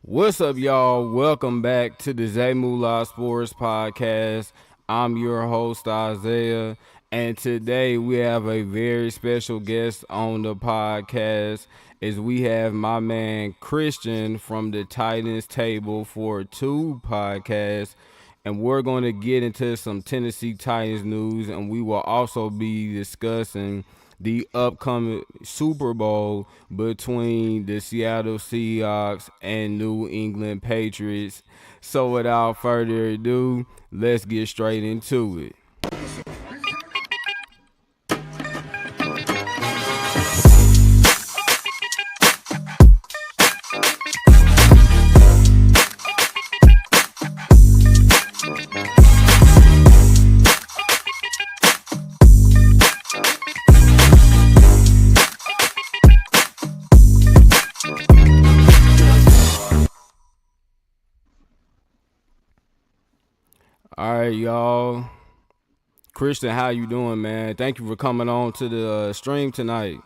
What's up, y'all? Welcome back to the ZayMoolaSportsPodcast. I'm your host, Isaiah, and today we have a very special guest on the podcast as we have my man Christian from the TitansTable4Two podcast. And we're going to get into some Tennessee Titans news, and we will also be discussing the upcoming Super Bowl between the Seattle Seahawks and New England Patriots. So without further ado, let's get straight into it. All right, y'all. Christian, how you doing, man? Thank you for coming on to the stream tonight.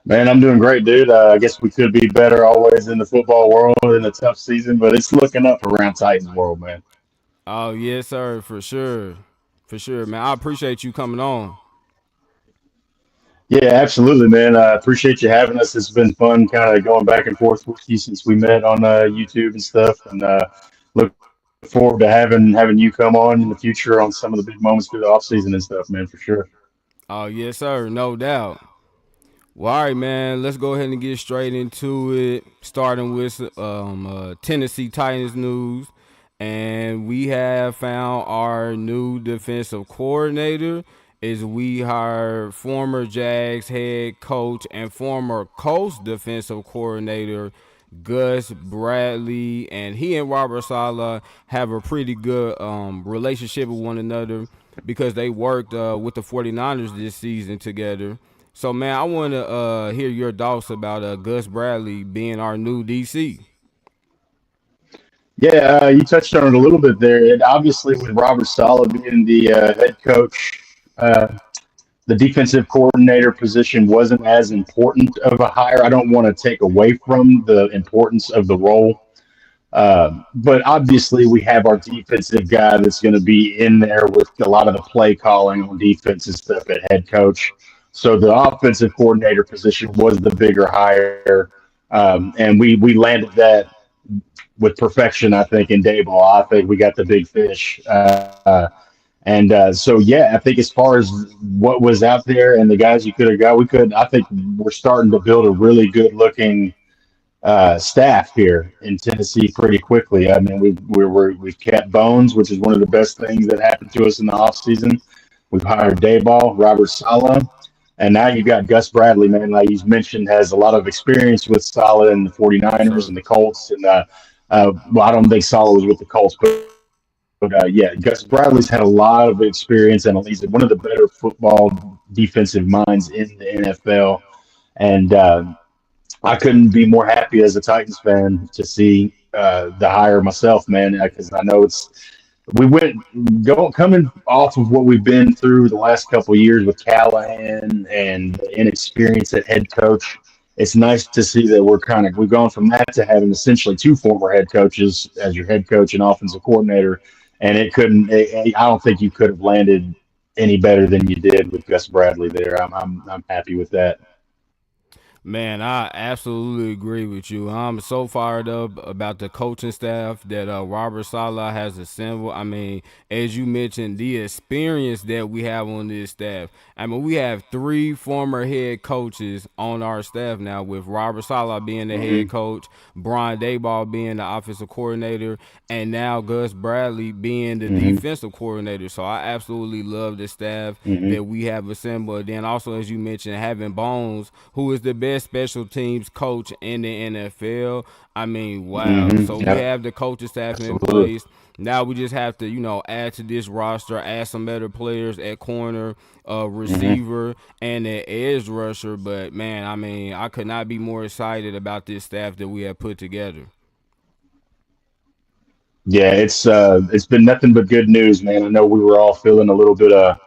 Man, I'm doing great, dude. I guess we could be better always in the football world in a tough season, but it's looking up around Titans world, man. Oh, yes, sir, for sure. For sure, man. I appreciate you coming on. Yeah, absolutely, man. I appreciate you having us. It's been fun kind of going back and forth with you since we met on YouTube and stuff, and look forward to having you come on in the future on some of the big moments through the off season and stuff, man, for sure. Oh, yes, sir. No doubt. Well, all right, man. Let's go ahead and get straight into it. Starting with Tennessee Titans news, and we have found our new defensive coordinator. Is we hired former Jags head coach and former Colts defensive coordinator Gus Bradley, and he and Robert Saleh have a pretty good relationship with one another because they worked with the 49ers this season together. So, man, I want to hear your thoughts about Gus Bradley being our new DC. Yeah, you touched on it a little bit there. And obviously, with Robert Saleh being the head coach, uh, the defensive coordinator position wasn't as important of a hire. I don't want to take away from the importance of the role. But obviously, we have our defensive guy that's going to be in there with a lot of the play calling on defense and stuff at head coach. So the offensive coordinator position was the bigger hire, and we landed that with perfection. I think in Dayball, I think we got the big fish. And so, yeah, I think as far as what was out there and the guys you could have got, we could. I think we're starting to build a really good looking staff here in Tennessee pretty quickly. I mean, we've kept Bones, which is one of the best things that happened to us in the offseason. We've hired Dayball, Robert Saleh, and now you've got Gus Bradley, man, like he's mentioned, has a lot of experience with Saleh and the Yes, 49ers sir. and the Colts. And well, I don't think Saleh was with the Colts, but yeah, Gus Bradley's had a lot of experience, and he's one of the better football defensive minds in the NFL. And I couldn't be more happy as a Titans fan to see the hire myself, man, because I know we went coming off of what we've been through the last couple of years with Callahan and inexperience at head coach. It's nice to see that we've gone from that to having essentially two former head coaches as your head coach and offensive coordinator, and I don't think you could have landed any better than you did with Gus Bradley there. I'm happy with that. Man, I absolutely agree with you. I'm so fired up about the coaching staff that Robert Saleh has assembled. I mean, as you mentioned, the experience that we have on this staff. I mean, we have three former head coaches on our staff now, with Robert Saleh being the Hmm. head coach, Brian Dayball being the offensive coordinator, and now Gus Bradley being the Hmm. defensive coordinator. So I absolutely love the staff Hmm. that we have assembled. Then also, as you mentioned, having Bones, who is the best special teams coach in the NFL. I mean, wow. Hmm. So we Yeah, have the coaching staff in absolutely. place. Now we just have to, add to this roster, add some better players at corner, Hmm. receiver, and an edge rusher. But man, I mean, I could not be more excited about this staff that we have put together. Yeah, it's been nothing but good news, man. I know we were all feeling a little bit of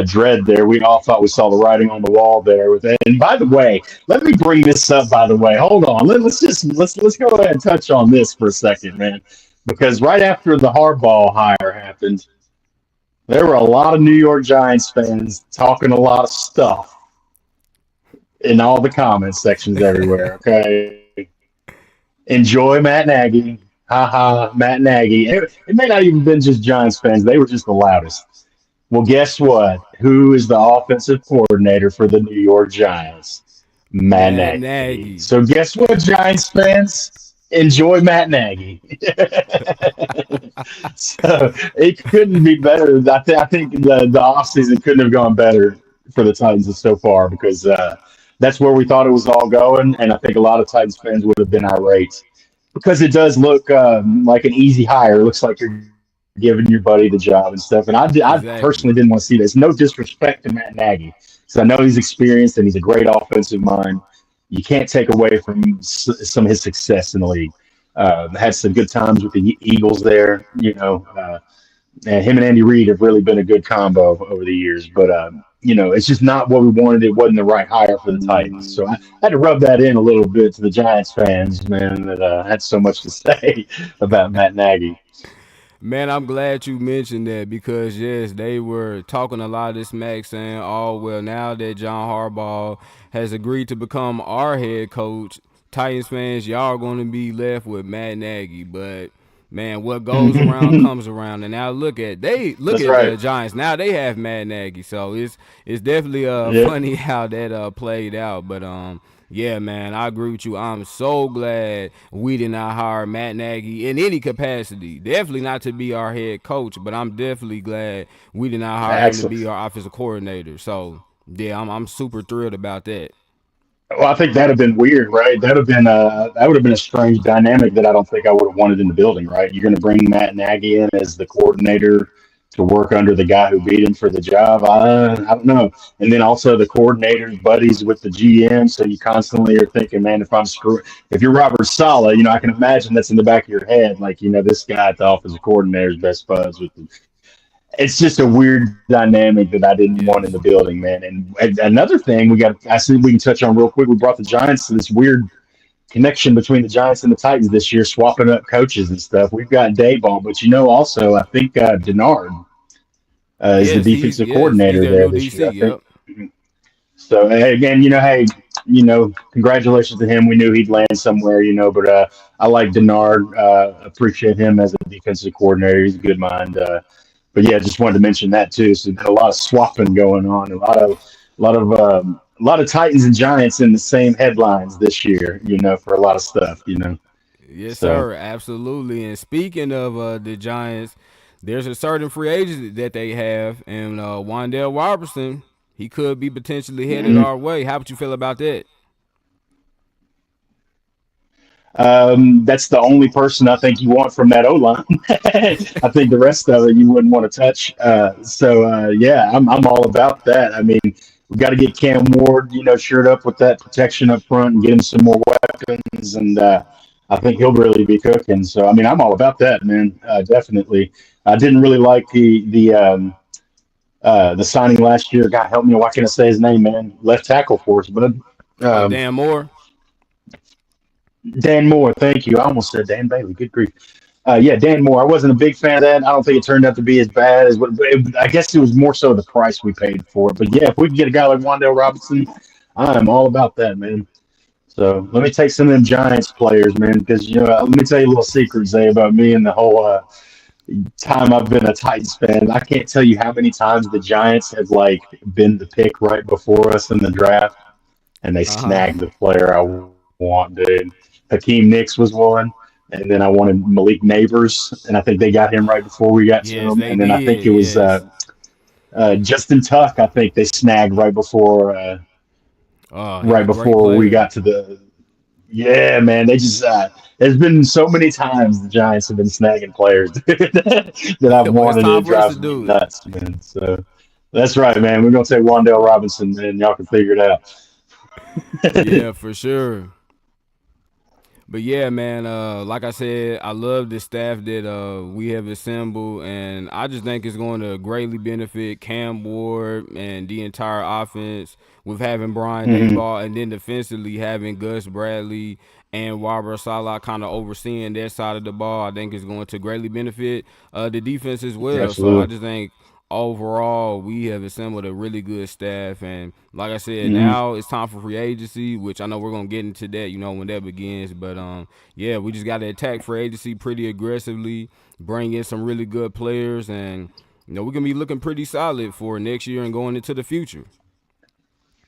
dread there. We all thought we saw the writing on the wall there. And by the way, let me bring this up. By the way, hold on. Let's go ahead and touch on this for a second, man, because right after the Harbaugh hire happened, there were a lot of New York Giants fans talking a lot of stuff in all the comment sections everywhere. Okay, enjoy Matt Nagy. Ha ha, Matt Nagy. It may not even been just Giants fans. They were just the loudest. Well, guess what? Who is the offensive coordinator for the New York Giants? Matt Matt Nagy. Nagy. So guess what, Giants fans? Enjoy Matt Nagy. So it couldn't be better. I think the offseason couldn't have gone better for the Titans so far because that's where we thought it was all going. And I think a lot of Titans fans would have been irate because it does look like an easy hire. It looks like you're giving your buddy the job and stuff. And I Exactly. personally didn't want to see this. No disrespect to Matt Nagy, because I know he's experienced and he's a great offensive mind. You can't take away from some of his success in the league. Had some good times with the Eagles there, and him and Andy Reid have really been a good combo over the years. But it's just not what we wanted. It wasn't the right hire for the Titans. So I had to rub that in a little bit to the Giants fans, man, that had so much to say about Matt Nagy. Man, I'm glad you mentioned that because yes, they were talking a lot of this smack saying, "Oh well, now that John Harbaugh has agreed to become our head coach, Titans fans, y'all are going to be left with Matt Nagy." But man, what goes around comes around, and now look That's at the right. Giants. Now they have Matt Nagy, so it's definitely Yeah, funny how that played out. But yeah, man, I agree with you. I'm so glad we did not hire Matt Nagy in any capacity. Definitely not to be our head coach, but I'm definitely glad we did not hire him to be excellent. our offensive coordinator. So yeah, I'm super thrilled about that. Well, I think that'd have been weird, right? That would have been a strange dynamic that I don't think I would have wanted in the building, right? You're going to bring Matt Nagy in as the coordinator to work under the guy who beat him for the job. I don't know. And then also the coordinator's buddies with the GM, so you constantly are thinking, man, if you're Robert Sala, I can imagine that's in the back of your head, like this guy at the offensive coordinator's best buds with the it's just a weird dynamic that I didn't want in Yes. the building, man. And another thing I see we can touch on real quick. We brought the Giants to this weird connection between the Giants and the Titans this year, swapping up coaches and stuff. We've got Dayball, but also I think Denard is the defensive He's coordinator their there new this year. DC. I think. Yep. So hey, again, congratulations to him. We knew he'd land somewhere, but I like Denard. Appreciate him as a defensive coordinator. He's a good mind. But yeah, just wanted to mention that too. So a lot of swapping going on, a lot of Titans and Giants in the same headlines this year. For a lot of stuff. Yes, So sir. Absolutely. And speaking of the Giants, there's a certain free agent that they have, and Wandale Robertson, he could be potentially headed mhm. our way. How would you feel about that? That's the only person I think you want from that O line. I think the rest of it you wouldn't want to touch. Yeah, I'm all about that. I mean, we got to get Cam Ward, shored up with that protection up front and get him some more weapons, and I think he'll really be cooking. So I mean, I'm all about that, man. Definitely. I didn't really like the signing last year. God help me, why can't I say his name, man? Left tackle for us, but Oh, um, Dan Moore. Dan Moore. Thank you. I almost said Dan Bailey. Good grief. Yeah, Dan Moore. I wasn't a big fan of that. I don't think it turned out to be as bad as what. I guess it was more so the price we paid for it. But yeah, if we can get a guy like Wandale Robinson, I'm all about that, man. So let me take some of them Giants players, man, because let me tell you a little secret, Zay, about me and the whole time I've been a Titans fan. I can't tell you how many times the Giants have like been the pick right before us in the draft, and they Uh huh. snagged the player I want, dude. Hakeem Nicks was one, and then I wanted Malik Neighbors, and I think they got him right before we got to Yes, him. they And then I think did. it was Yes. Justin Tuck. I think they snagged Oh, he was right a great before we player. got to the. Yeah, man. They just there's been so many times the Giants have been snagging players that I've Well, it's wanted. time It for us to drives me do it. nuts, man. So that's right, man. We're gonna take Wandale Robinson, man. Y'all can figure it out. Yeah, for sure. But yeah, man, like I said, I love the staff that we have assembled, and I just think it's going to greatly benefit Cam Ward and the entire offense with having Brian Hmm. Dayball, and then defensively having Gus Bradley and Robert Salah kind of overseeing that side of the ball. I think is going to greatly benefit the defense as well. So I Absolutely. just think overall we have assembled a really good staff, and like I said, Hmm. now it's time for free agency, which I know we're gonna get into that, when that begins. But yeah, we just got to attack free agency pretty aggressively, bring in some really good players, and we can be looking pretty solid for next year and going into the future.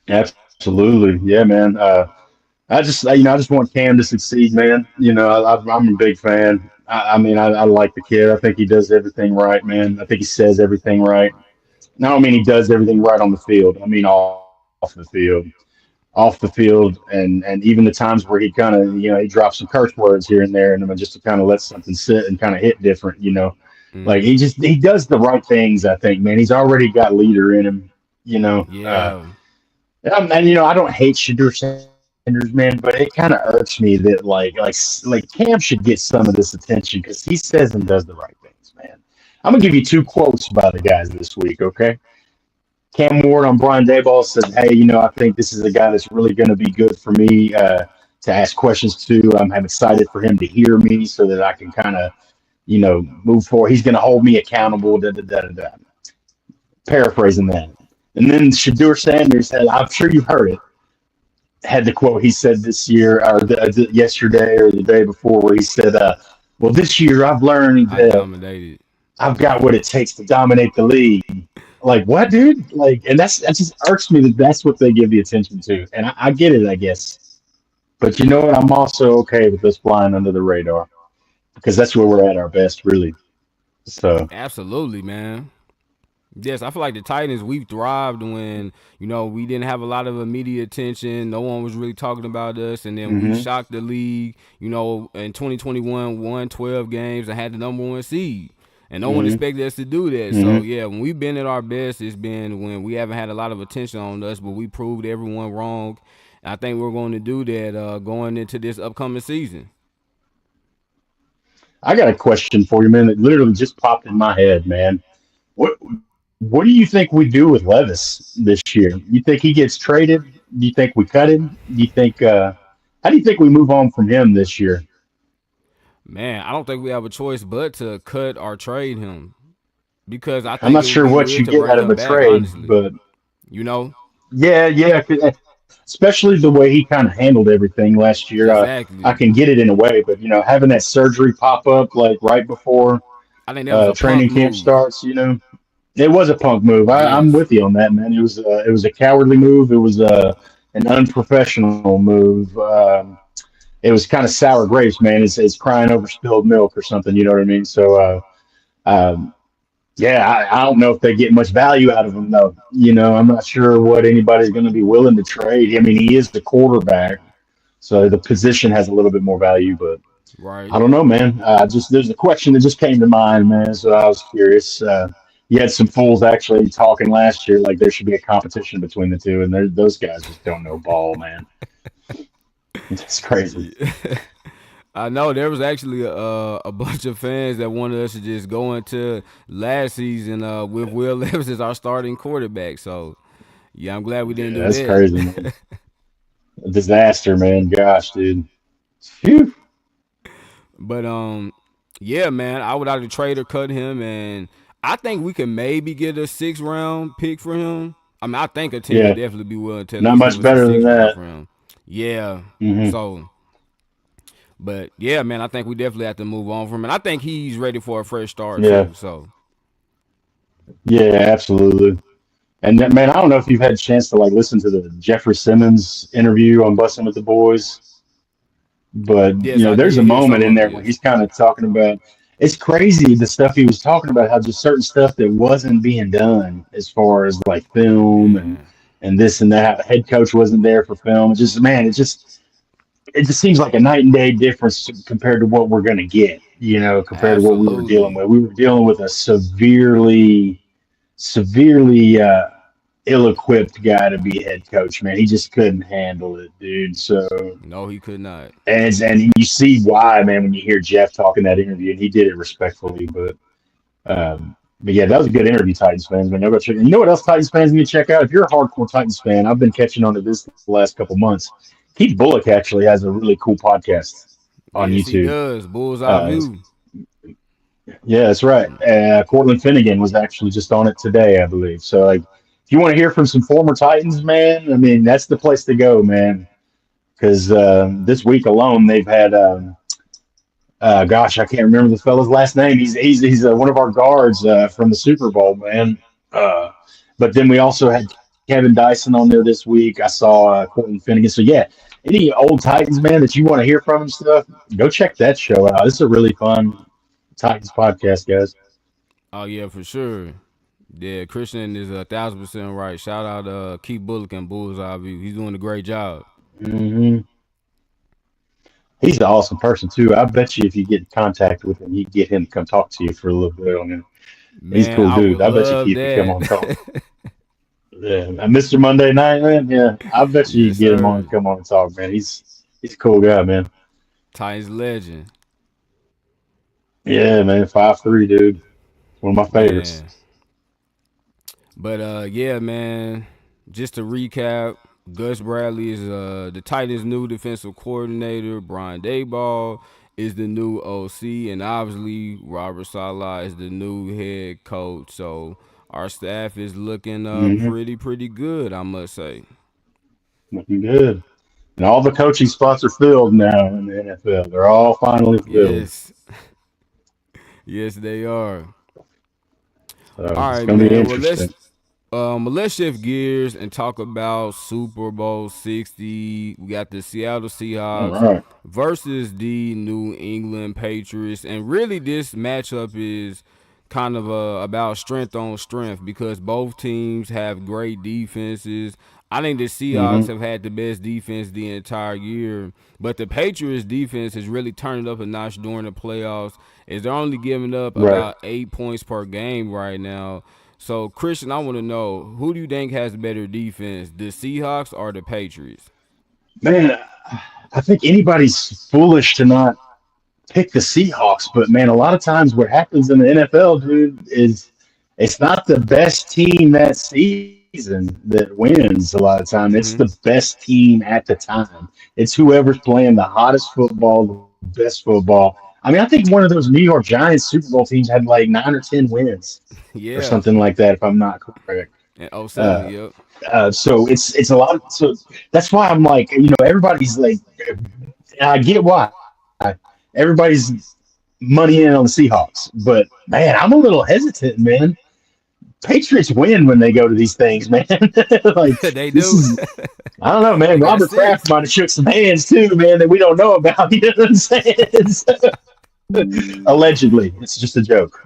Absolutely. Yeah, man. I just want Cam to succeed, man. I'm a big fan. I mean, I like the kid. I think he does everything right, man. I think he says everything right. And I don't mean he does everything right on the field. I mean off the field, and even the times where he kind of he drops some curse words here and there, and just to kind of let something sit and kind of hit different. Like Mm-hmm. he does the right things. I think, man. He's already got leader in him. You know. Yeah. And I don't hate Shadur Sanders, man, but it kind of irks me that like Cam should get some of this attention because he says and does the right things, man. I'm gonna give you two quotes by the guys this week, okay? Cam Ward on Brian Dayball said, "Hey, I think this is a guy that's really going to be good for me to ask questions to. I'm excited for him to hear me so that I can kind of, move forward. He's going to hold me accountable." Da, da, da, da, da. Paraphrasing that. And then Shadur Sanders had, I'm sure you've heard it, had the quote he said this year or yesterday or the day before where he said, "Well, this year I've learned I that dominated. I've got what it takes to dominate the league." Like what, dude? Like, and that just irks me that that's what they give the attention to. And I get it, I guess. But you know what? I'm also okay with us flying under the radar because that's where we're at our best, really. So, Absolutely, man. Yes, I feel like the Titans, we thrived when, we didn't have a lot of immediate attention. No one was really talking about us. And then we hmm, shocked the league, in 2021, won 12 games and had the number one seed. And no one hmm, expected us to do that. So, hmm. yeah, when we've been at our best, it's been when we haven't had a lot of attention on us, but we proved everyone wrong. And I think we're going to do that going into this upcoming season. I got a question for you, man. That literally just popped in my head, man. What do you think we do with Levis this year? You think he gets traded? Do you think we cut him? Do you think? How do you think we move on from him this year? Man, I don't think we have a choice but to cut or trade him because I I'm think not it would sure be what weird you to get bring out of him a back, trade, honestly. but You know? yeah, yeah, especially the way he kind of handled everything last year. I Exactly. can get it in a way, but having that surgery pop up like right before I think that was a punk training camp move. starts, it was a punk move. I'm Yes. with you on that, man. It was a cowardly move. It was an unprofessional move. It was kind of sour grapes, man. It's crying over spilled milk or something. You know what I mean? So um, yeah, I don't know if they get much value out of him though. I'm not sure what anybody's going to be willing to trade. I mean, he is the quarterback, so the position has a little bit more value. But Right. I don't know, man. Just there's a question that just came to mind, man. So I was curious. You had some fools actually talking last year like there should be a competition between the two, and those guys just don't know ball, man. It's crazy. I know there was actually a bunch of fans that wanted us to just go into last season with Will Levis as our starting quarterback. So, yeah, I'm glad we didn't Yeah, do that's crazy, man. that. A disaster, man. Gosh, dude. Phew. But yeah, man, I would either trade or cut him, and I think we can maybe get a 6th round pick for him. I mean, I think a team would Yeah, definitely be willing to at not least give much us a better than sixth round that. for him. Yeah. Hmm. So, but yeah, man, I think we definitely have to move on from him. And I think he's ready for a fresh start Yeah, too. So, yeah, absolutely. And man, I don't know if you've had a chance to like listen to the Jeffrey Simmons interview on Bussin' with the Boys, but yes, I there's a did hear moment some in of it. there when Yes. he's kind of talking about it's crazy the stuff he was talking about how just certain stuff that wasn't being done as far as like film Man, and this and that. The head coach wasn't there for film. It's just man, it just seems like a night and day difference compared to what we're gonna get. Compared to what we were dealing absolutely. with. We were dealing with a severely ill-equipped guy to be head coach, man. He just couldn't handle it, dude. So, No, he could not. and you see why, man, when you hear Jeff talk in that interview, and he did it respectfully, but yeah, that was a good interview, Titans fans. Man, go check. You know what else Titans fans need to check out? If you're a hardcore Titans fan, I've been catching on to this the last couple months. Keith Bullock actually has a really cool podcast on Yes, he YouTube. does. Bullseye Uh, view. yeah, that's right. Cortland Finnegan was actually just on it today, I believe. So, like, if you want to hear from some former Titans, man, I mean, that's the place to go, man. Because this week alone, they've had gosh, I can't remember the fellow's last name. He's one of our guards from the Super Bowl, man. Uh, but then we also had Kevin Dyson on there this week. I saw Cortland Finnegan. So yeah, any old Titans man that you want to hear from and stuff, go check that show out. This is a really fun Titans podcast, guys. Oh yeah, for sure. Yeah, Christian is 1,000% right. Shout out Keith Bullock and Bullseye View. He's doing a great job. Hmm. He's an awesome person too. I bet you if you get in contact with him, you get him to come talk to you for a little bit on him. He's a Man, cool I would dude. I bet you love Keith could come on and talk. that. Yeah, Mr. Monday Night, man. Yeah, I bet you Yes, get him on, sir. come on and talk, man. He's a cool guy, man. Titans legend. Yeah, man. 5'3", dude. One of my favorites. Man. But yeah, man. Just to recap, Gus Bradley is the Titans' new defensive coordinator. Brian Daboll is the new OC, and obviously Robert Saleh is the new head coach. So our staff is looking Hmm. pretty good, I must say. Looking good. And all the coaching spots are filled now in the NFL. They're all finally filled. Yes, yes, they are. So All it's right, going to be man. interesting. Let's shift gears and talk about Super Bowl 60. We got the Seattle All Seahawks right. versus the New England Patriots, and really this matchup is kind of about strength on strength because both teams have great defenses. I think the Seahawks Hmm. have had the best defense the entire year, but the Patriots defense has really turned up a notch during the playoffs. Is they're only giving up Right. about 8 points per game right now. So, Christian, I want to know who do you think has better defense, the Seahawks or the Patriots? Man, I think anybody's foolish to not pick the Seahawks, but man, a lot of times what happens in the NFL, dude, is it's not the best team that season that wins. A lot of time, it's the Mm-hmm. best team at the time. It's whoever's playing the hottest football, the best football. I mean, I think one of those New York Giants Super Bowl teams had like 9 or 10 wins or Yeah, something like that, if I'm not correct. and '07. Uh, Yep. so it's a lot. So that's why I'm like, everybody's like, I get why everybody's money in on the Seahawks, but man, I'm a little hesitant, man. Patriots win when they go to these things, man. Like They this do. is, I don't know, man. They got Robert Kraft six. might have shook some hands too, man, that we don't know about. You know what I'm saying? Allegedly, it's just a joke.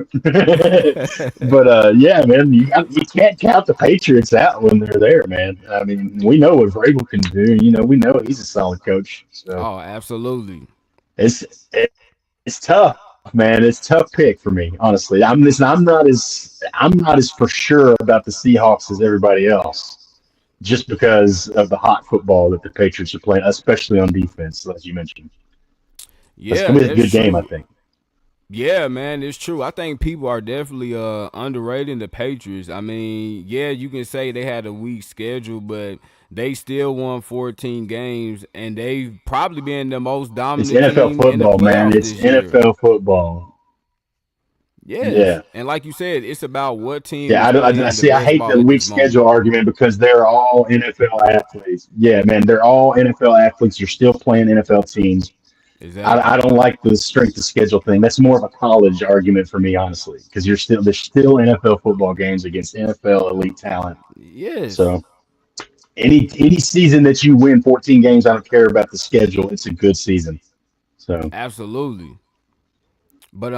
But yeah, man, you can't count the Patriots out when they're there, man. I mean, we know what Vrabel can do. We know he's a solid coach. So Oh, absolutely. it's it's tough, man. It's tough pick for me, honestly. I'm not as for sure about the Seahawks as everybody else, just because of the hot football that the Patriots are playing, especially on defense, as you mentioned. It's Yeah, gonna be a that's good game, I true. think. Yeah, man, it's true. I think people are definitely underrating the Patriots. I mean, yeah, you can say they had a weak schedule, but they still won 14 games, and they've probably been the most It's dominant NFL team in the football, man. playoffs It's this year. NFL football. Yes, Yeah. and like you said, it's about what team Yeah, is I playing the see. I best hate ball the at weak this schedule moment. argument because they're all NFL athletes. Yeah, man, they're all NFL athletes. You're still playing NFL teams. I Exactly. don't like the strength of schedule thing. That's more of a college argument for me, honestly, because there's still NFL football games against NFL elite talent. Yes, So any season that you win 14 games, I don't care about the schedule. It's a good season. So absolutely. But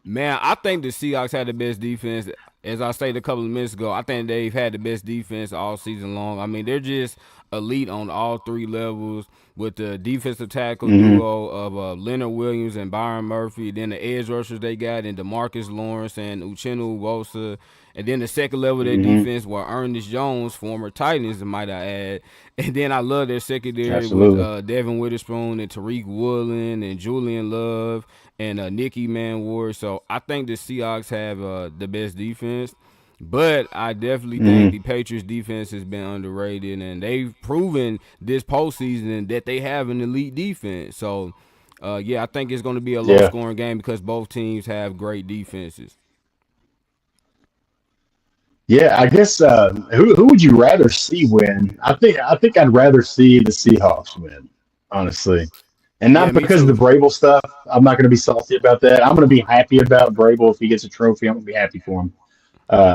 man, I think the Seahawks had the best defense. As I stated a couple of minutes ago, I think they've had the best defense all season long. I mean, they're just elite on all three levels with the defensive tackle hmm duo of Leonard Williams and Byron Murphy. Then the edge rushers they got in Demarcus Lawrence and Uchenna Uwosa. And then the second level of their Hmm. defense were Ernest Jones, former Titans, might I add. And then I love their secondary with Absolutely. Devin Witherspoon and Tariq Woolen and Julian Love and Nicky Manward. So I think the Seahawks have the best defense. But I definitely think Hmm. the Patriots defense has been underrated, and they've proven this postseason that they have an elite defense. So, yeah, I think it's going to be a low Yeah. scoring game because both teams have great defenses. Yeah, I guess who would you rather see win? I think I'd rather see the Seahawks win, honestly, and Yeah, not me because of the too. Vrabel stuff. I'm not going to be salty about that. I'm going to be happy about Vrabel if he gets a trophy. I'm going to be happy for him.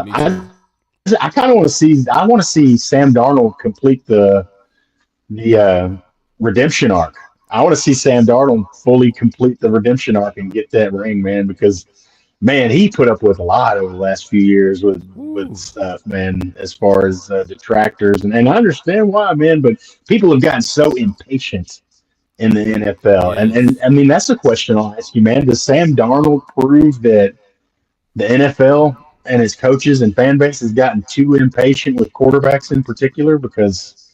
Me too. I kind of want to see. I want to see Sam Darnold complete the redemption arc. I want to see Sam Darnold fully complete the redemption arc and get that ring, man. Because man, he put up with a lot over the last few years with Woo. stuff, man. As far as detractors, and I understand why, man. But people have gotten so impatient in the NFL, and Yes. I mean that's the question I'll ask you, man. Does Sam Darnold prove that the NFL and its coaches and fan base has gotten too impatient with quarterbacks in particular? Because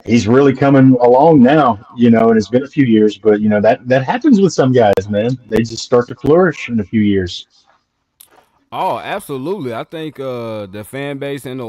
he's really coming along now, and it's been a few years, but that happens with some guys, man. They just start to flourish in a few years. Oh, absolutely. I think the fan base and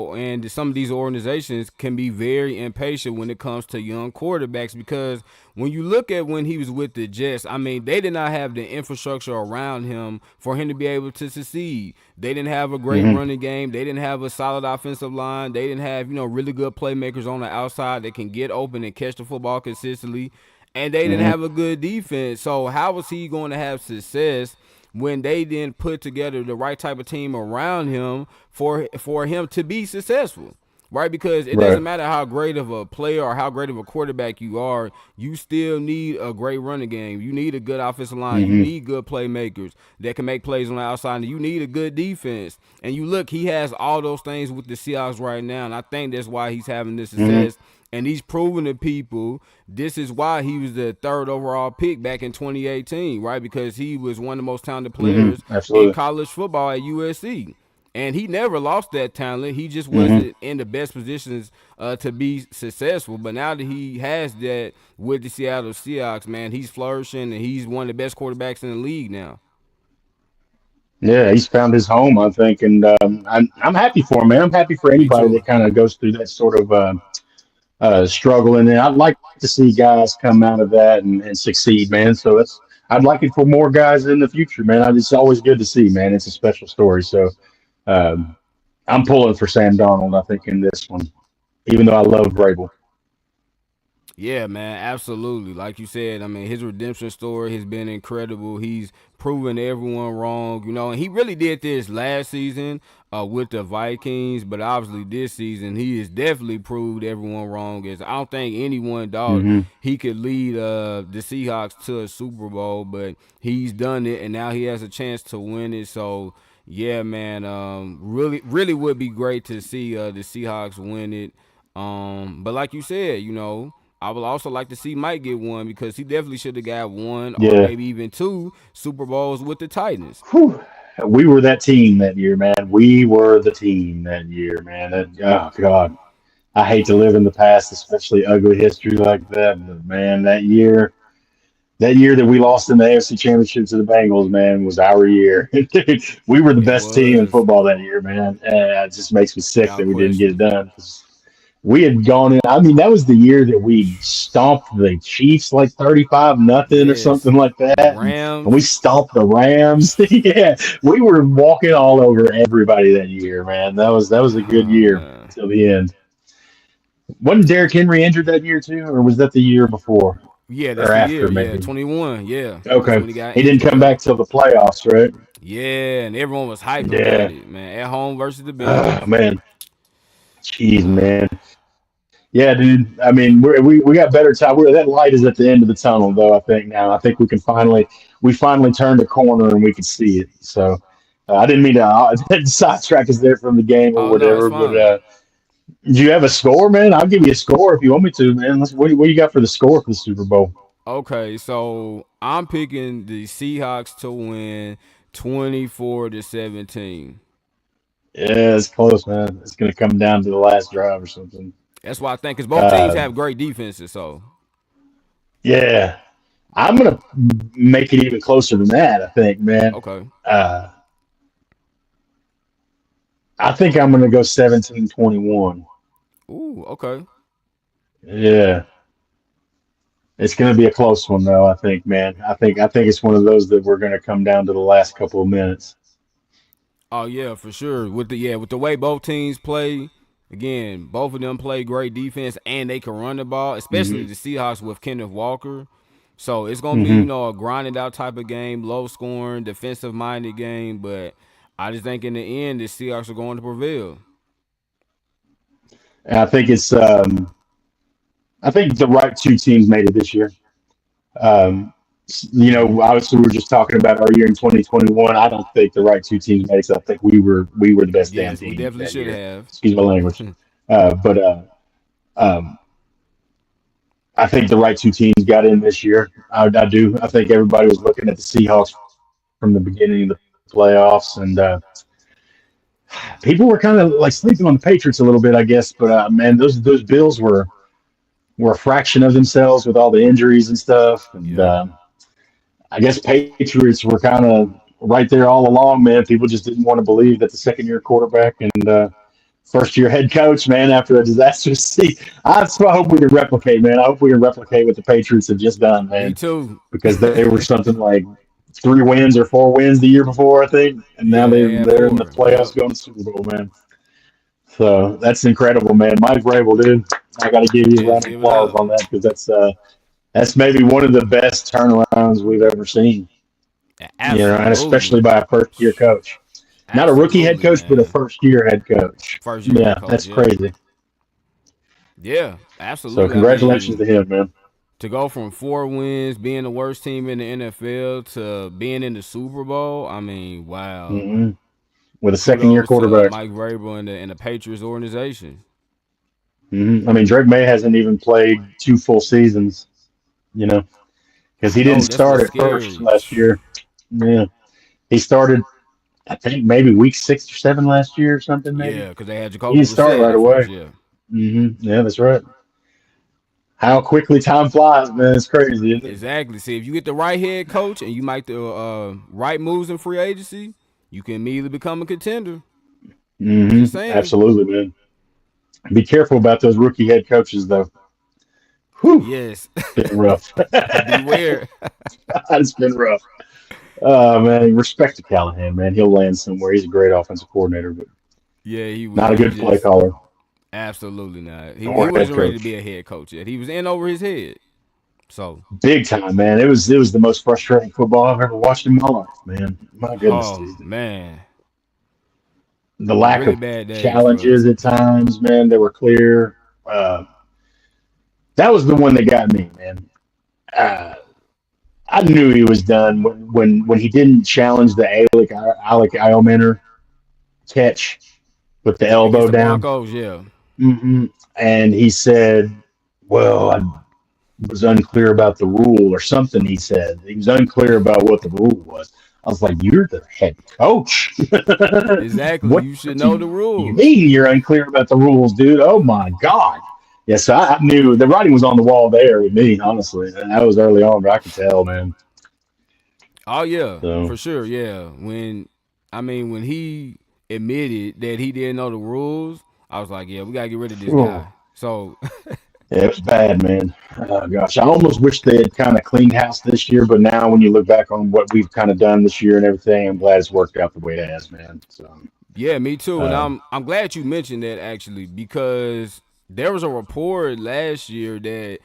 some of these organizations can be very impatient when it comes to young quarterbacks because when you look at when he was with the Jets, I mean, they did not have the infrastructure around him for him to be able to succeed. They didn't have a great Hmm. running game. They didn't have a solid offensive line. They didn't have, really good playmakers on the outside that can get open and catch the football consistently. And they didn't Hmm. have a good defense. So how was he going to have success when they didn't put together the right type of team around him for him to be successful? Right, because it doesn't Right. matter how great of a player or how great of a quarterback you are, you still need a great running game. You need a good offensive line. You Hmm. need good playmakers that can make plays on the outside. And you need a good defense. And you look, he has all those things with the Seahawks right now, and I think that's why he's having this Hmm. success. And he's proven to people this is why he was the third overall pick back in 2018, right? Because he was one of the most talented Hmm. players in Absolutely. college football at USC. And he never lost that talent. He just Hmm. wasn't in the best positions to be successful. But now that he has that with the Seattle Seahawks, man, he's flourishing and he's one of the best quarterbacks in the league now. Yeah, he's found his home, I think, and I'm happy for him, man. I'm happy for Me anybody too. that kind of goes through that sort of struggle, and I'd like to see guys come out of that and succeed, man. So I'd like it for more guys in the future, man. It's always good to see, man. It's a special story. So um, I'm pulling for Sam Darnold, I think, in this one, even though I love Vrabel. Yeah, man, absolutely. Like you said, I mean, his redemption story has been incredible. He's proven everyone wrong, and he really did this last season with the Vikings, but obviously this season he has definitely proved everyone wrong. As I don't think anyone thought Hmm. he could lead the Seahawks to a Super Bowl, but he's done it, and now he has a chance to win it. So yeah, man, really, really would be great to see the Seahawks win it. But like you said, I would also like to see Mike get one because he definitely should have got one or Yeah. maybe even two Super Bowls with the Titans. Whew. We were that team that year, man. We were the team that year, man. Oh, God. I hate to live in the past, especially ugly history like that. But, man, that year that we lost in the AFC Championship to the Bengals, man, was our year. We were the It best team in was football that year, man. And it just makes me sick that without we didn't get it question. done. 'Cause we had gone in. I mean, that was the year that we stomped the Chiefs like 35 nothing or something Yes, like the that. And we Rams. stomped the Rams. Yeah, we were walking all over everybody that year, man. That was a good Oh year man. till the end. Wasn't Derrick Henry injured that year too, or was that the year before Yeah, that's or the year. after Yeah, maybe? 21. Yeah, that's Okay, when he got he didn't injured. come Yep. back till the playoffs, right? Yeah, and everyone was hype about Yeah. it, man. At home versus the Oh Bengals. man, jeez, man. Yeah, dude. I mean, we got better time. That light is at the end of the tunnel, though. I think now. I think we finally turned a corner and we can see it. So I didn't mean to sidetrack us there from the game or Oh no, it's whatever. But fine. do you have a score, man? I'll give you a score if you want me to, man. What do you got for the score for the Super Bowl? Okay, so I'm picking the Seahawks to win 24-17. Yeah, it's close, man. It's going to come down to the last drive or something. That's why I think because both teams Uh, have great defenses. So yeah, I'm going to make it even closer than that, I think, man. okay. Uh, I think I'm going to go 17-21. Ooh, okay. Yeah. It's going to be a close one, though. I think, man. I think it's one of those that we're going to come down to the last couple of minutes. Oh yeah, for sure. With the way both teams play, again, both of them play great defense and they can run the ball, especially Hmm. the Seahawks with Kenneth Walker. So it's gonna be, Hmm. a grinded out type of game, low scoring, defensive minded game. But I just think in the end the Seahawks are going to prevail. And I think the right two teams made it this year. Um, obviously we were just talking about our year in 2021. I don't think the right two teams made it. 'Cause I think we were the best damn Yes, we team definitely that should year. have. Excuse my language. But um, I think the right two teams got in this year. I do. I think everybody was looking at the Seahawks from the beginning of the playoffs, and people were kind of like sleeping on the Patriots a little bit, I guess. But man, those Bills were a fraction of themselves with all the injuries and stuff, and Yep. I guess Patriots were kind of right there all along, man. People just didn't want to believe that the second year quarterback and first year head coach, man, after a disastrous season. I hope we can replicate, man. I hope we can replicate what the Patriots have just done, Me man, too. because they were something like 3 wins or 4 wins the year before, I think, and now Yeah, they had they're in the four. playoffs Yep. going to Super Bowl, man. So that's incredible, man. Mike Vrabel, dude. I got to give you a Yes, round of give it applause up. on that because that's maybe one of the best turnarounds we've ever seen. And especially Absolutely. by a first year coach. Not a rookie head Absolutely, coach, but a man. first year head coach. First year head Yeah, coach. that's Yep. crazy. Yeah, So absolutely. I congratulations to mean, him, man. to go from 4 wins, being the worst team in the NFL, to being in the Super Bowl, I mean, wow. Hmm. With a second year Kudos to quarterback. Mike Vrabel and the Patriots organization. I mean, Drake May hasn't even played 2 full seasons, you know, because I he didn't know that's start what's at first scary. last year. Yeah. He started, I think, maybe week 6 or 7 last year or something, maybe. Yeah, because they had He Jacoby didn't start Brissett right at away. first. Yeah, Yeah, that's right. How quickly time flies, man. It's crazy, isn't it? exactly. See, if you get the right head coach and you make the right moves in free agency, you can immediately become a contender. Just saying. Absolutely, man. Be careful about those rookie head coaches, though. Whew, Yes. been rough. Beware. It's been rough. Man, respect to Callahan, man. He'll land somewhere. He's a great offensive coordinator, but Yeah, he not a he good play just caller absolutely not. He or head wasn't ready to be coach. a head coach yet. He was in over his head. So, Big time, man. It was the most frustrating football I've ever watched in my life, man. My goodness, oh dude. man, The lack really of bad days for challenges at times, man. They were clear. That was the one that got me, man. Uh, I knew he was done when he didn't challenge the Alec Iomenor catch with the against elbow the down. Broncos. Yeah, And he said, "Well, I was unclear about the rule or something." He said he was unclear about what the rule was. I was like, "You're the head coach. exactly. what, You should what do know the you rules. mean you're unclear about the rules, dude? Oh my god!" Yes, I knew the writing was on the wall there with me. Honestly, and that was early on, but I could tell, man. Oh yeah, So for sure. Yeah, when he admitted that he didn't know the rules, I was like, yeah, we gotta get rid of this whew. guy. So Yeah, it was bad, man. Oh, gosh, I almost wish they had kind of cleaned house this year, but now when you look back on what we've kind of done this year and everything, I'm glad it's worked out the way it has, man. So, yeah, me too. And uh, I'm glad you mentioned that actually because there was a report last year that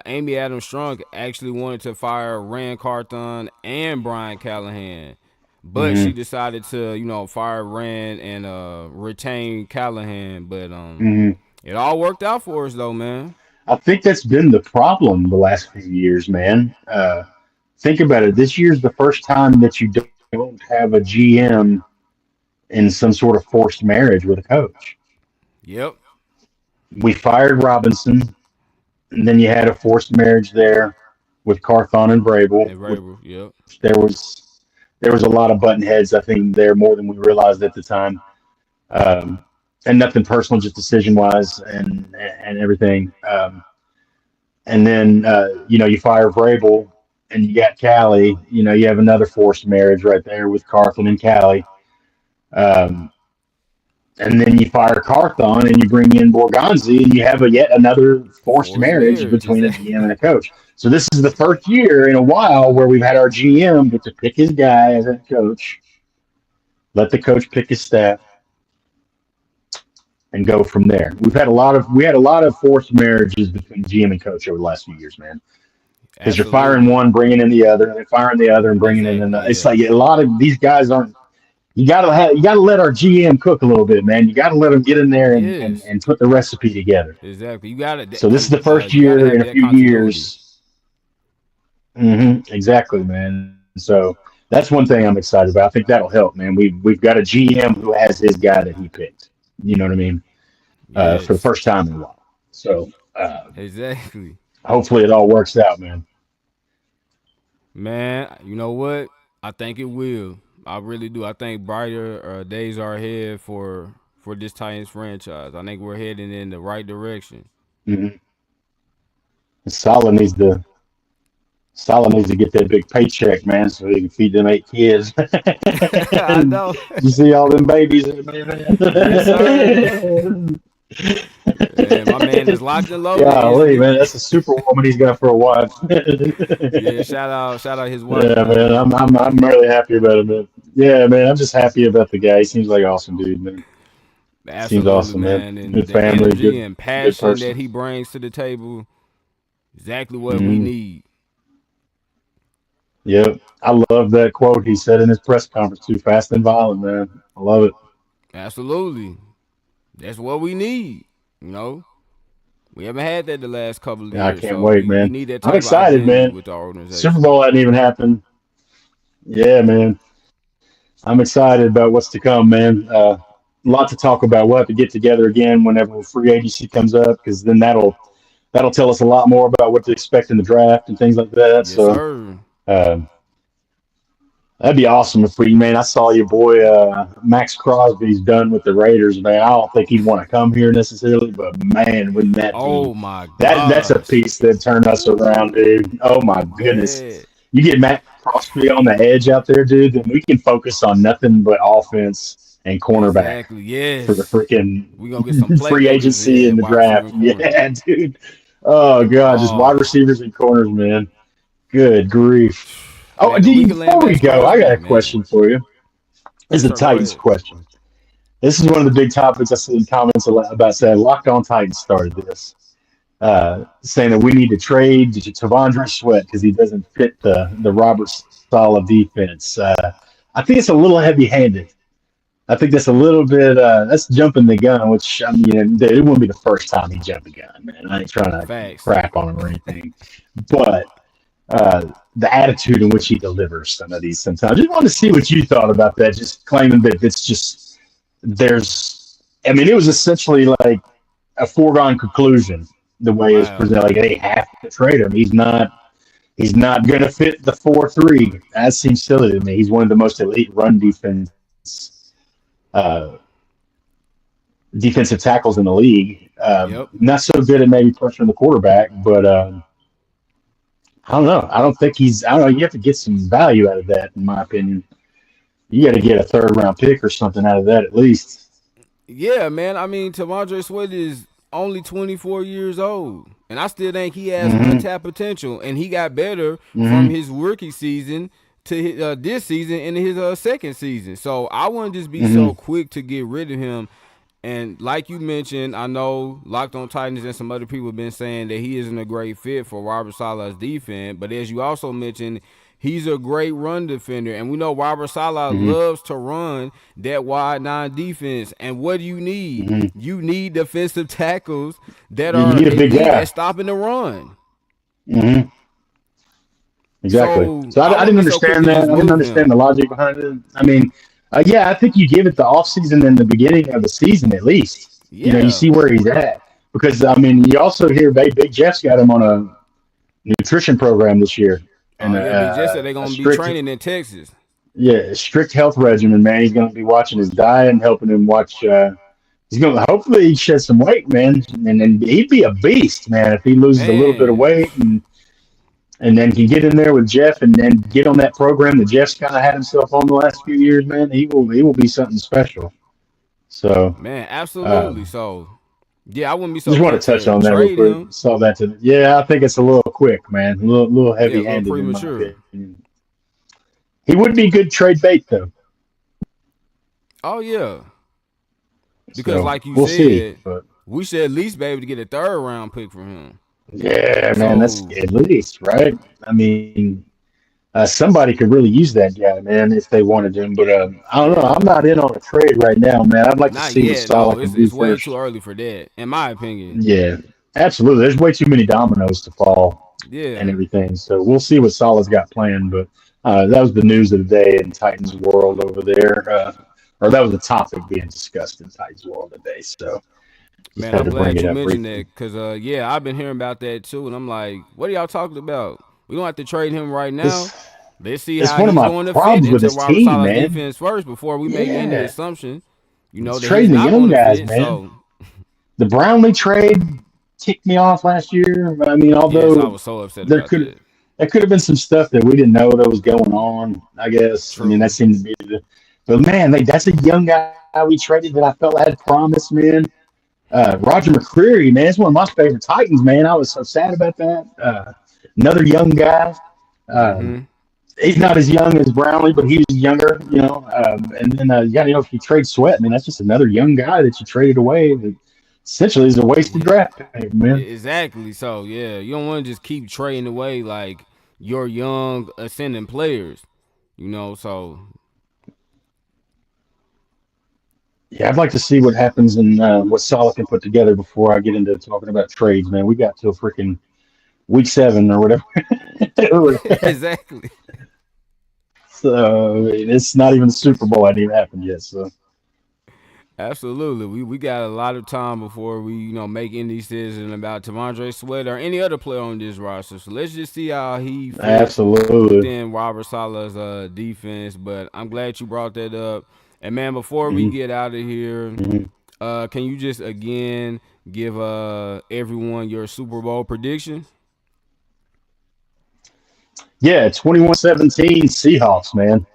Amy Adams Strunk actually wanted to fire Rand Carthon and Brian Callahan, but she mhm, decided to fire Rand and retain Callahan. But mhm. it all worked out for us though, man. I think that's been the problem the last few years, man. Think about it. This year's the first time that you don't have a GM in some sort of forced marriage with a coach. Yep. We fired Robinson, and then you had a forced marriage there with Carthon and Vrabel, And which Rabel. Yep. there was a lot of button heads. I think there more than we realized at the time. um, and nothing personal, just decision wise and everything. And then you fire Vrabel and you got Callie. You have another forced marriage right there with Carthon and Callie. Um, and then you fire Carthon and you bring in Borgonzi and you have yet another forced Forced marriage marriage, between a exactly. GM and a coach. So this is the first year in a while where we've had our GM get to pick his guy as a coach, let the coach pick his staff, and go from there. We had a lot of forced marriages between GM and coach over the last few years, man. Because you're firing Absolutely. one, bringing in the other, and then firing the other and bringing in Exactly. another. It's Yeah. like a lot of these guys aren't. You gotta let our GM cook a little bit, man. You gotta let him get in there and, and, Yes. and put the recipe together. Exactly. You gotta So this is the first you gotta year have in a that few continuity. years. Exactly, man. So that's one thing I'm excited about. I think that'll help, man. We've got a GM who has his guy that he picked. You know what I mean? For the Yes. first time in a while. So Exactly. hopefully it all works out, man. Man, you know what? I think it will. I really do. I think brighter days are ahead for this Titans franchise. I think we're heading in the right direction. Mm-hmm. Salah needs to Salah needs to get that big paycheck, man, so he can feed them 8 kids. I know. You see all them babies in Yes, sir. the And my man is locked and loaded. Golly, man, that's a superwoman he's got for a wife. Yeah, shout out his wife, Yeah, man. man, I'm really happy about it, man. Yeah, man, I'm just happy about the guy. He seems like an awesome dude, man. Seems Absolutely, awesome, man. man. And Good the family, energy good and good passion that person. he brings to the table, exactly what we Hmm. need. Yep, I love that quote he said in his press conference too. Fast and violent, man. I love it. Absolutely. That's what we need. You know, we haven't had that the last couple of Yeah, I years, can't so wait, we man. need that I'm type of excited, identity man. with our Super organization. Bowl hadn't even happened. Yeah, man. I'm excited about what's to come, man. A lot to talk about. We'll have to get together again whenever free agency comes up, because then that'll tell us a lot more about what to expect in the draft and things like that. Yes, So sir. um, that'd be awesome if we, man. I saw your boy Max Crosby's done with the Raiders, man. I don't think he'd want to come here necessarily, but man, wouldn't that be Oh my that's a gosh. piece that turned us around, dude. Oh my Yeah. goodness. You get Matt Crosby on the edge out there, dude, then we can focus on nothing but offense and cornerback Exactly. for the Yes. freaking We gonna get some free playmakers agency in and the wide receiver draft. and corner. Yeah, dude. Oh god, just wide Oh receivers and corners, man. Good grief. Oh, man, if we can land before we Max go, I got Crosby, a man. question for you. This Yes, is a sir. Go Titans ahead. question. This is one of the big topics I see in comments about saying Locked On Titans started this, saying that we need to trade Tavondre Sweat because he doesn't fit the Robert Sala defense. I think it's a little heavy-handed. I think that's a little bit that's jumping the gun, which I mean it wouldn't be the first time he jumped the gun, man. I ain't trying to Facts. crap on him or anything, but the attitude in which he delivers some of these sometimes. I just wanted to see what you thought about that. Just claiming that it's just there's. I mean, it was essentially like a foregone conclusion the way it was Wow. presented. Like they have to trade him. He's not. He's not going to fit the 4-3. That seems silly to me. He's one of the most elite run uh, defensive tackles in the league. Yep. Not so good at maybe pressuring the quarterback, but I don't know. I don't think he's. I don't know. You have to get some value out of that, in my opinion. You got to get a third round pick or something out of that at least. Yeah, man. I mean, Tavondre Sweat is only 24 years old, and I still think he has Mm-hmm. untapped potential. And he got better from Mm-hmm. his rookie season to this season and his second season. So I wouldn't just be so Mm-hmm. quick to get rid of him. And like you mentioned, I know Locked On Titans and some other people have been saying that he isn't a great fit for Robert Sala's defense. But as you also mentioned, he's a great run defender. And we know Robert Sala Mm-hmm. loves to run that wide nine defense. And what do you need? Mm-hmm. You need defensive tackles that You are need a big elite guy. at stopping the run. Mm-hmm. Exactly. So So I I wouldn't didn't be so quick understand to that. just I didn't move understand him. the logic behind it. I mean, yeah, I think you give it the offseason and the beginning of the season at least. You Yeah. see where he's at. Because, I mean, you also hear Big Jeff's got him on a nutrition program this year and Yeah, Big Jet said they're a going to be strict training in Texas. Yeah, strict health regimen, man. He's going to be watching his diet and helping him watch. He's going to hopefully shed some weight, man, and he'd be a beast, man, if he loses a little bit of Man, weight and then can get in there with Jeff and then get on that program that Jeff's kind of had himself on the last few years, man. He will be something special. So man, uh, absolutely. So, yeah, I wouldn't be so just want quick to touch to on that real trade quick. him. Saw that today. Yeah, I think it's a little quick, man. A little Yeah, heavy a little handed in my premature. opinion. He would be good trade bait though. Oh yeah, because So like you we'll see. said, But we should at least be able to get a third round pick from him. yeah, man, that's So at least right. I mean, somebody could really use that guy, man, if they wanted him. But I don't know. I'm not in on a trade right now, man. I'd like to not see what yet. No, Salah can do it's way too first. early for that, in my opinion. Yeah, absolutely. There's way too many dominoes to fall and Yeah, everything. So we'll see what Salah's got planned. But that was the news of the day in Titans world over there, or that was the topic being discussed in Titans world today. So just man, had I'm to bring glad it you up mentioned briefly. that because yeah, I've been hearing about that too, and I'm like, what are y'all talking about? We don't have to trade him right now. This Let's see it's how one of he's my going to fit problems with into this Robert team, Sala's man. defense first before we make any Yeah, assumption, it's that he's trading the not young going to guys, fit. man. So The Brownlee trade ticked me off last year. I mean, yes, I although was so upset there about could that. there could have been some stuff that we didn't know that was going on. I guess. I mean, that True. seemed to be the. But man, that's a young guy we traded that I felt had promise, man. Roger McCreary, man, it's one of my favorite Titans, man. I was so sad about that. Another young guy. Um, Mm-hmm. he's not as young as Brownlee, but he was younger, you know. And then if you trade Sweat, man, that's just another young guy that you traded away. That essentially is a wasted Yeah. draft pick, man. Exactly. So yeah, you don't want to just keep trading away like your young ascending players. So Yeah, I'd like to see what happens and what Salah can put together before I get into talking about trades, man. We got till freaking week 7 or whatever. exactly. So it's not even the Super Bowl hadn't even happened yet. So Absolutely. We got a lot of time before we, make any decision about Tamondre Sweat or any other player on this roster. So let's just see how he fits absolutely. within Robert Sala's defense. But I'm glad you brought that up. And man, before we Hmm. get out of here, Hmm. can you just again give everyone your Super Bowl prediction? Yeah, 21-17 Seahawks, man.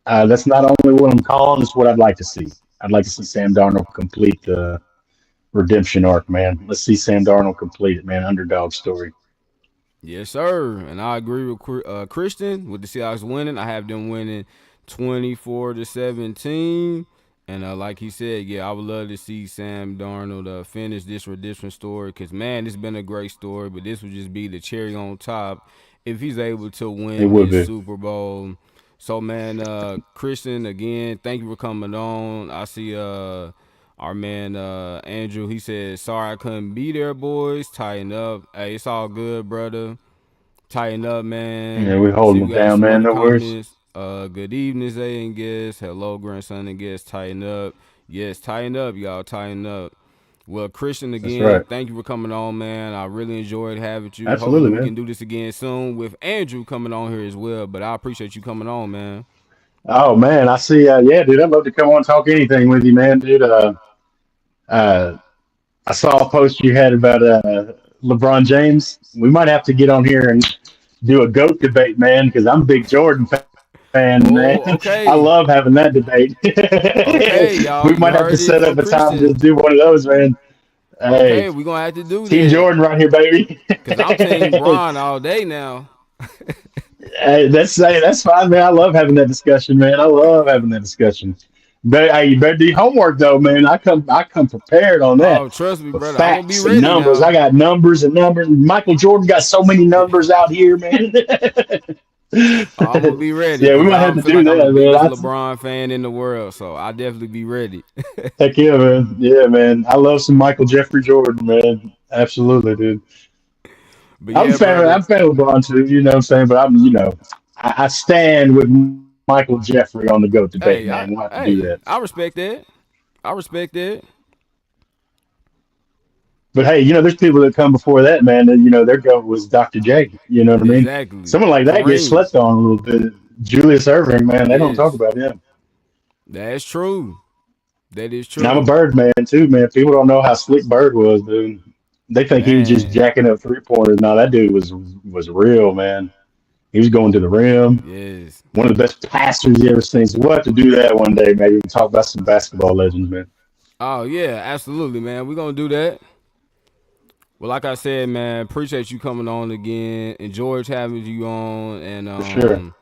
That's not only what I'm calling, it's what I'd like to see. I'd like to see Sam Darnold complete the redemption arc, man. Let's see Sam Darnold complete it, man. Underdog story. Yes, sir. And I agree with Christian with the Seahawks winning. I have them winning 24-17. And like he said, yeah, I would love to see Sam Darnold finish this redemption story because, man, it's been a great story, but this would just be the cherry on top if he's able to It win would this be. Super Bowl. So, man, Christian, again, thank you for coming on. I see our man Andrew, he said, sorry I couldn't be there, boys. Tighten up. Hey, it's all good, brother. Tighten up, man. Yeah, we See, holding we it got down, some man. other No worries. comments. Good evening, Zay and guest. Hello, grandson and guest. Tighten up. Yes, tighten up, y'all. Tighten up. Well, Christian, That's again, right. thank you for coming on, man. I really enjoyed having you. Hopefully, Absolutely, we man. can do this again soon with Andrew coming on here as well. But I appreciate you coming on, man. Oh man, I see. Yeah, dude, I'd love to come on and talk anything with you, man, dude. Uh, I saw a post you had about LeBron James. We might have to get on here and do a goat debate, man, because I'm a big Jordan fan, man. Oh, I love okay. having that debate. Okay, We y'all. might You have to heard set it up a from time to Christian. do one of those, man. Hey, Okay, we're going to have to do Team that. Jordan right here, baby. Because I'm Team Bron all day now. That's fine, man. I love having that discussion, man. I love having that discussion. But hey, you better do your homework though, man. I come prepared on that. Oh, trust me, With brother. I'm going to be facts and ready numbers. I now. got numbers and numbers. Michael Jordan got so many numbers out here, man. I'm gonna be ready Yeah, we because might I have to feel do like I'm the that, man. biggest LeBron fan in the world, so I definitely be ready. Heck yeah, man. Yeah, man. I love some Michael Jeffrey Jordan, man. Absolutely, dude. But I'm a yeah, fan of brother. I'm a fan of LeBron too, you know what I'm saying? But I stand with Michael Jeffrey on the GOAT debate, Hey, man. We'll have to do that. I respect that. I respect that. But hey, there's people that come before that, man, and their GOAT was Dr. J. You know what I mean? Exactly. Someone like that gets Kareem. slept on a little bit. Julius Erving, man, they don't talk Yes, about him. that's true. That is And I'm a true, Bird man too, man. People don't know how slick Bird was, dude. They think he was just man. jacking up 3 pointers. No, that dude was real, man. He was going to the rim. Yes. One of the best passers you ever seen. So we'll have to do that one day. Maybe we can talk about some basketball legends, man. Oh yeah, absolutely, man. We're gonna do that. Well, like I said, man, appreciate you coming on again. Enjoyed having you on, and For sure.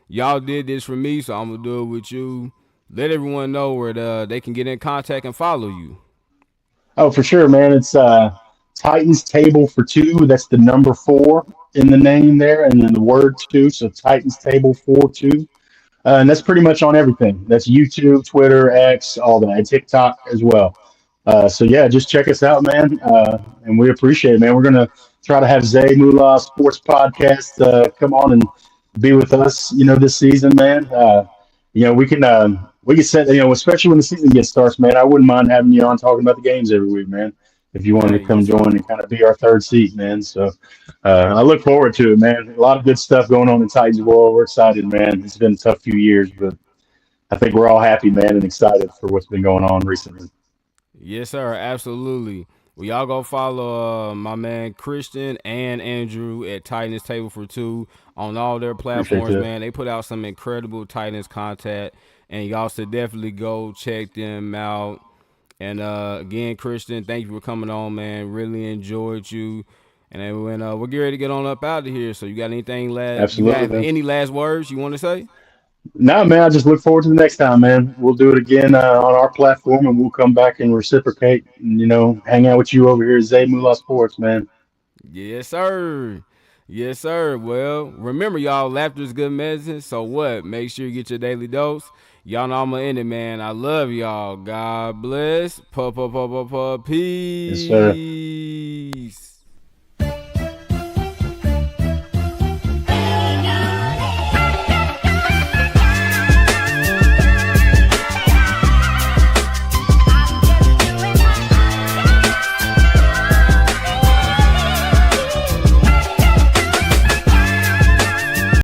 y'all did this for me, so I'm gonna do it with you. Let everyone know where they can get in contact and follow you. Oh, for sure, man. It's Titans Table for Two. That's the number four in the name there, and then the word two. So Titans Table 4 2. And that's pretty much on everything. That's YouTube, Twitter, X, all that, and TikTok as well. So yeah, just check us out, man, and we appreciate it, man. We're gonna try to have Zay Moolah Sports Podcast come on and be with us, this season, man. We can set, especially when the season gets starts, man. I wouldn't mind having you on talking about the games every week, man. If you wanted Hey, to come yes, join sir. and kind of be our third seat, man. So I look forward to it, man. A lot of good stuff going on in Titans world. We're excited, man. It's been a tough few years, but I think we're all happy, man, and excited for what's been going on recently. Yes, sir. Absolutely. Well, y'all go follow my man Christian and Andrew at Titans Table for Two on all their Appreciate platforms, that. man. They put out some incredible Titans content, and y'all should definitely go check them out. And again, Christian, thank you for coming on, man. Really enjoyed you. And then when we're getting ready to get on up out of here, so you got anything last? You Absolutely, have man. any last words you want to say? No, man, I just look forward to the next time, man. We'll do it again on our platform, and we'll come back and reciprocate, and hang out with you over here at Zay Moolah Sports, man. Yes, sir. Yes, sir. Well, remember, y'all, laughter is good medicine. So what? Make sure you get your daily dose. Y'all know I'm going to end it, man. I love y'all. God bless. Yes, sir. Peace.